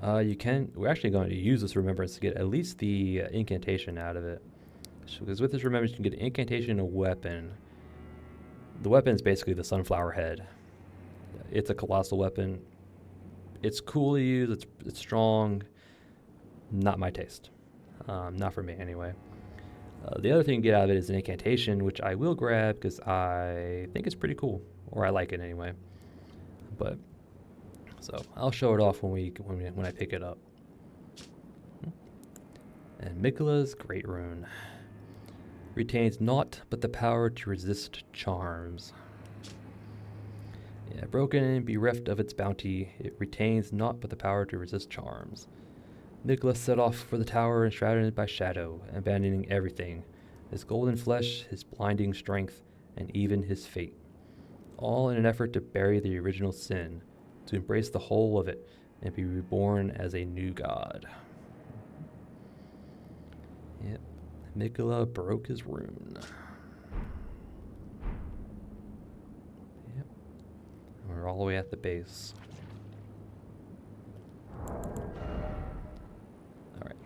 We're actually going to use this Remembrance to get at least the incantation out of it. Because with this Remembrance, you can get an incantation and a weapon. The weapon is basically the Sunflower Head. It's a colossal weapon. It's cool to use. It's strong. Not my taste. Not for me, anyway. The other thing you get out of it is an incantation, which I will grab because I think it's pretty cool. Or I like it anyway. But... so I'll show it off when I pick it up. And Mikola's Great Rune retains naught but the power to resist charms. Yeah, broken and bereft of its bounty, it retains naught but the power to resist charms. Mikola set off for the tower enshrouded by shadow, abandoning everything: his golden flesh, his blinding strength, and even his fate. All in an effort to bury the original sin, to embrace the whole of it, and be reborn as a new god. Yep, Mikola broke his rune. Yep, we're all the way at the base. Alright.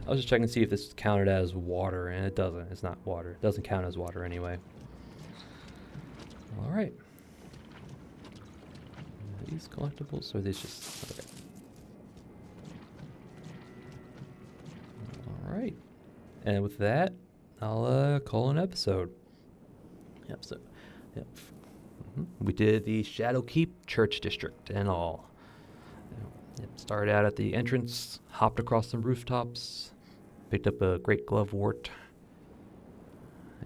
I was just checking to see if this counted as water, and it doesn't. It's not water. It doesn't count as water anyway. Alright. These collectibles, or are these just... okay. Alright. And with that, I'll call an episode. Yep, so... yep. We did the Shadowkeep Church District and all. Yep, Started out at the entrance, hopped across some rooftops, picked up a great glovewort.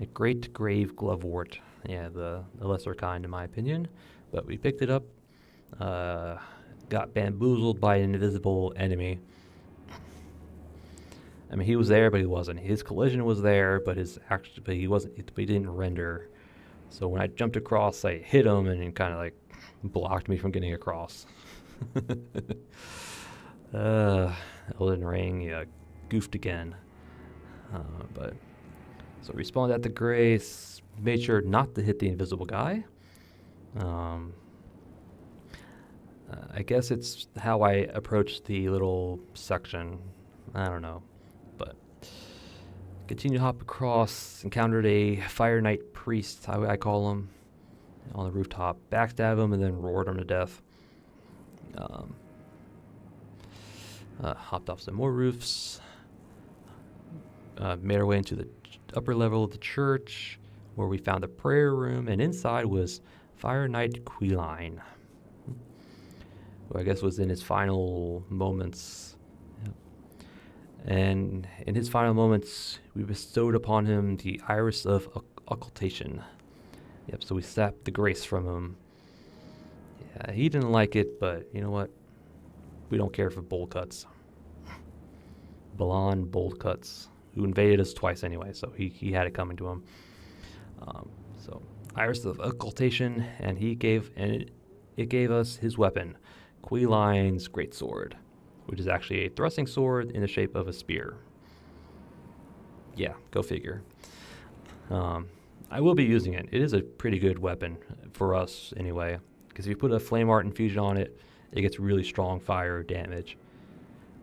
A great grave glovewort. Yeah, the lesser kind in my opinion. But we picked it up, got bamboozled by an invisible enemy. I mean, he was there, but he wasn't. His collision was there, but he wasn't. But he didn't render. So when I jumped across, I hit him, and it kind of like blocked me from getting across. Elden Ring, yeah, goofed again. But so respawned at the Grace, made sure not to hit the invisible guy. I guess it's how I approached the little section. I don't know. But continued to hop across, encountered a Fire Knight priest, I call him, on the rooftop. Backstabbed him and then roared him to death. Hopped off some more roofs. Made our way into the upper level of the church, where we found a prayer room, and inside was Fire Knight Queeline, who I guess was in his final moments. Yep. And in his final moments, we bestowed upon him the Iris of Occultation. Yep, so we sapped the grace from him. Yeah, he didn't like it, but you know what? We don't care for bold cuts. Balan bold cuts, who invaded us twice anyway, so he had it coming to him. So Iris of Occultation, and it gave us his weapon, Queeline's Greatsword, which is actually a thrusting sword in the shape of a spear. Yeah, go figure. I will be using it. It is a pretty good weapon for us anyway, because if you put a Flame Art infusion on it, it gets really strong fire damage.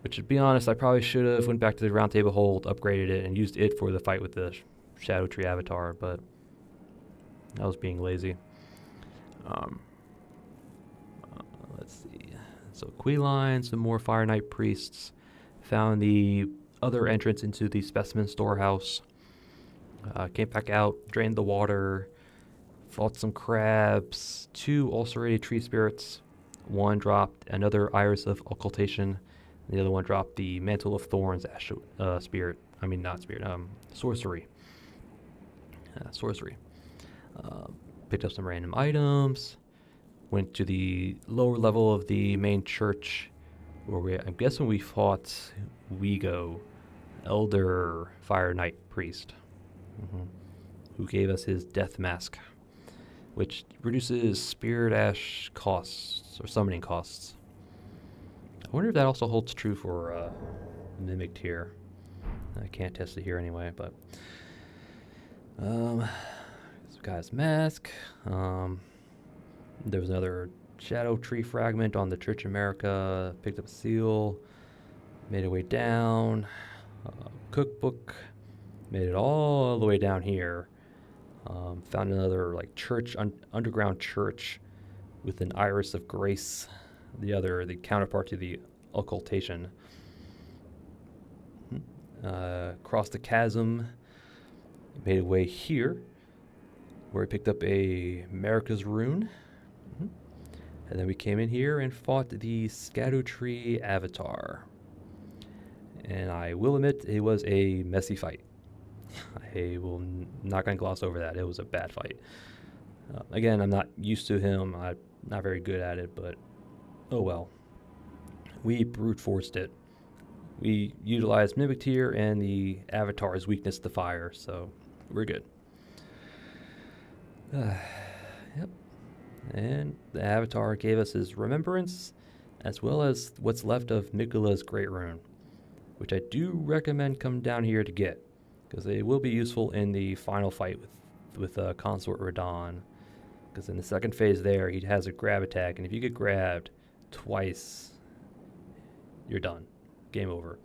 Which, to be honest, I probably should have went back to the Round Table Hold, upgraded it, and used it for the fight with the Shadow Tree Avatar, but I was being lazy. Let's see. So Queeline, some more Fire Knight priests. Found the other entrance into the Specimen Storehouse. Came back out, drained the water, fought some crabs, 2 ulcerated tree spirits. One dropped another Iris of Occultation. The other one dropped the Mantle of Thorns spirit. I mean, not spirit, sorcery. Sorcery. Picked up some random items. Went to the lower level of the main church, where I'm guessing we fought Wego, Elder Fire Knight Priest, who gave us his Death Mask, which reduces Spirit Ash costs, or summoning costs. I wonder if that also holds true for Mimicked here. I can't test it here anyway, but this guy's mask. There was another Shadow Tree fragment on the Church of America. Picked up a seal. Made our way down. Cookbook. Made it all the way down here. Found another like church, underground church, with an Iris of Grace. The counterpart to the Occultation. Crossed the chasm. Made our way here, where we picked up a America's Rune. And then we came in here and fought the Shadow Tree Avatar. And I will admit, it was a messy fight. I will not going to gloss over that. It was a bad fight. Again, I'm not used to him. I'm not very good at it, but oh well. We brute forced it. We utilized Mimic Tier and the Avatar's weakness to fire, so we're good. Yep. And the Avatar gave us his Remembrance, as well as what's left of Mikula's Great Rune, which I do recommend come down here to get, because it will be useful in the final fight with Consort Radon. Because in the second phase there, he has a grab attack, and if you get grabbed twice, you're done. Game over.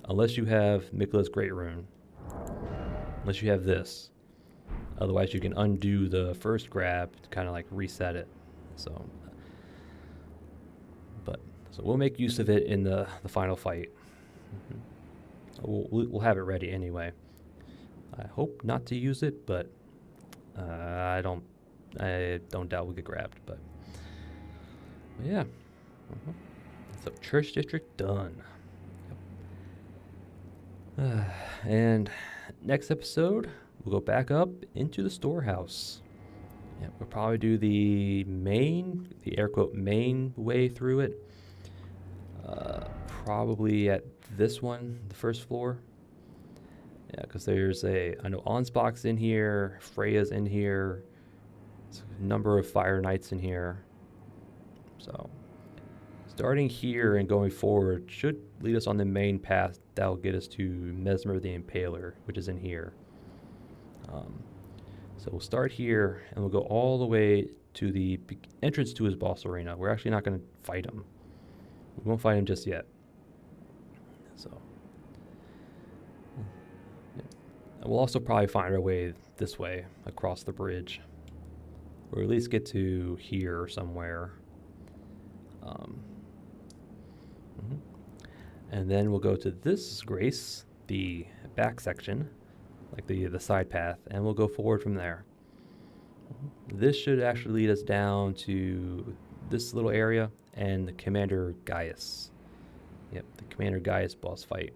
Unless you have Mikula's Great Rune. Unless you have this. Otherwise, you can undo the first grab to kind of like reset it. So we'll make use of it in the final fight. We'll have it ready anyway. I hope not to use it, but I don't doubt we'll get grabbed. But yeah. So Church District done. And next episode, we'll go back up into the storehouse. Yeah, we'll probably do the air quote main way through it. Probably at this one, the first floor. Yeah, because there's I know Ansbach's in here, Freya's in here, a number of Fire Knights in here. So, starting here and going forward should lead us on the main path that'll get us to Messmer the Impaler, which is in here. So we'll start here and we'll go all the way to the entrance to his boss arena. We're actually not going to fight him. We won't fight him just yet. So, yeah. And we'll also probably find our way this way across the bridge, or at least get to here somewhere. And then we'll go to this grace, the back section, like the side path, and we'll go forward from there. This should actually lead us down to this little area and the Commander Gaius. Yep, the Commander Gaius boss fight.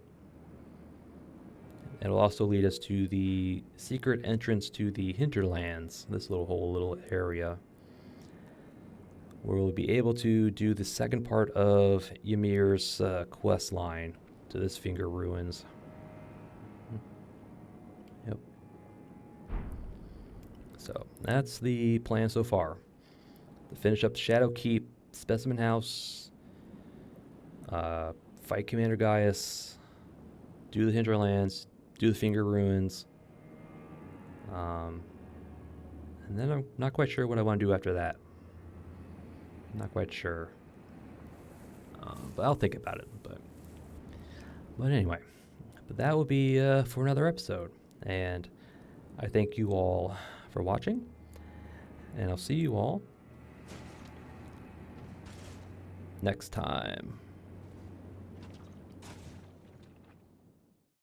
It'll also lead us to the secret entrance to the hinterlands, this whole little area, where we'll be able to do the second part of Ymir's quest line to this Finger Ruins. Yep. So that's the plan so far. To finish up Shadow Keep, Specimen House, fight Commander Gaius, do the hinterlands, do the Finger Ruins, and then I'm not quite sure what I want to do after that. Not quite sure, but I'll think about it. But anyway, that will be for another episode, and I thank you all for watching, and I'll see you all next time.